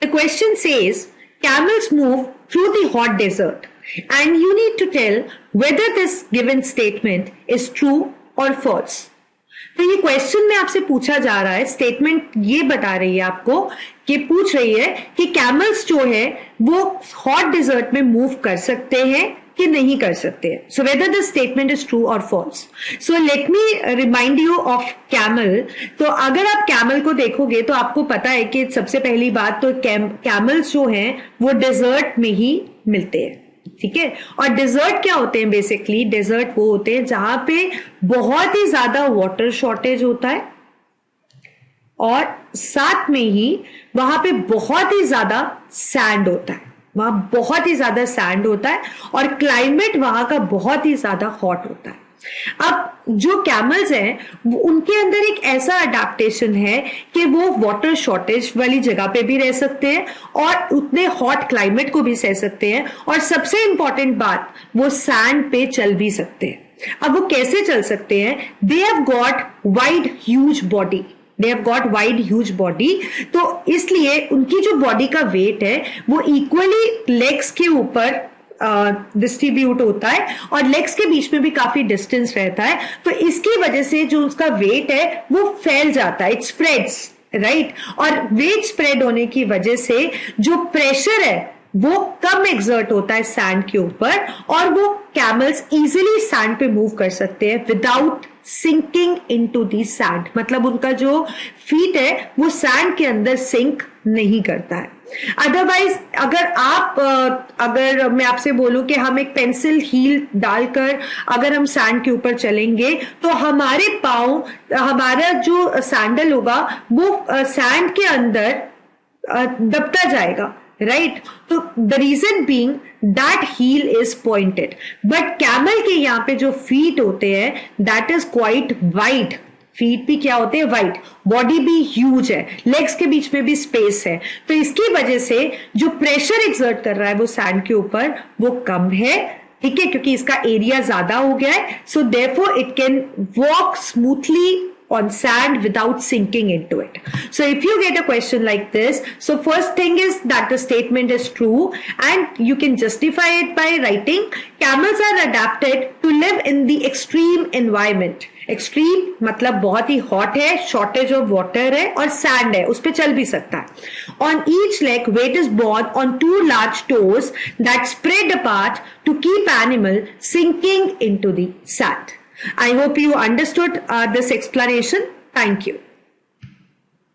The question says, camels move through the hot desert, and you need to tell whether this given statement is true or false. तो ये question में आपसे पूछा जा रहा है, स्टेटमेंट ये बता रही है आपको कि पूछ रही है कि कैमल्स जो है वो हॉट डिजर्ट में मूव कर सकते हैं कि नहीं कर सकते हैं. So whether the statement is true और false. So let me remind you of camel. तो अगर आप कैमल को देखोगे तो आपको पता है कि सबसे पहली बात तो कैमल्स जो हैं वो डेजर्ट में ही मिलते हैं. ठीक है. और डेजर्ट क्या होते हैं? बेसिकली डेजर्ट वो होते हैं जहां पे बहुत ही ज्यादा वाटर शॉर्टेज होता है और साथ में ही वहां पे बहुत ही ज्यादा सैंड होता है. वहां बहुत ही ज्यादा सैंड होता है और क्लाइमेट वहां का बहुत ही ज्यादा हॉट होता है. अब जो कैमल्स हैं उनके अंदर एक ऐसा अडेप्टेशन है कि वो वाटर शॉर्टेज वाली जगह पे भी रह सकते हैं और उतने हॉट क्लाइमेट को भी सह सकते हैं और सबसे इंपॉर्टेंट बात वो सैंड पे चल भी सकते हैं. अब वो कैसे चल सकते हैं? They have got wide huge body. They have got wide huge body. तो इसलिए उनकी जो बॉडी का वेट है वो इक्वली लेग्स के ऊपर डिस्ट्रीब्यूट होता है और लेग्स के बीच में भी काफी डिस्टेंस रहता है. तो इसकी वजह से जो उसका वेट है वो फैल जाता है. It spreads, right. और वेट स्प्रेड होने की वजह से जो प्रेशर है वो कम एक्सर्ट होता है सैंड के ऊपर और वो कैमल्स इजीली सैंड पे मूव कर सकते हैं without sinking into the sand. मतलब उनका जो फीट है वो सैंड के अंदर सिंक नहीं करता है. अदरवाइज अगर मैं आपसे बोलूं कि हम एक पेंसिल हील डालकर अगर हम सैंड के ऊपर चलेंगे तो हमारे पांव, हमारा जो सैंडल होगा वो सैंड के अंदर दबता जाएगा, राइट. तो the reason being that heel is pointed. But camel के यहाँ पे जो फीट होते हैं that is quite wide. Feet भी क्या होते हैं? वाइड. बॉडी भी ह्यूज है, लेग्स के बीच में भी स्पेस है. तो इसकी वजह से जो प्रेशर एक्सर्ट कर रहा है वो सैंड के ऊपर वो कम है. ठीक है, क्योंकि इसका एरिया ज्यादा हो गया है. So therefore it can walk smoothly on sand without sinking into it. So if you get a question like this, so first thing is that the statement is true and you can justify it by writing camels are adapted to live in the extreme environment. Extreme मतलब बहुत ही hot है, shortage of water है और sand है, उस पे चल भी सकता है. On each leg weight is borne on two large toes that spread apart to keep animal sinking into the sand. I hope you understood this explanation. Thank you.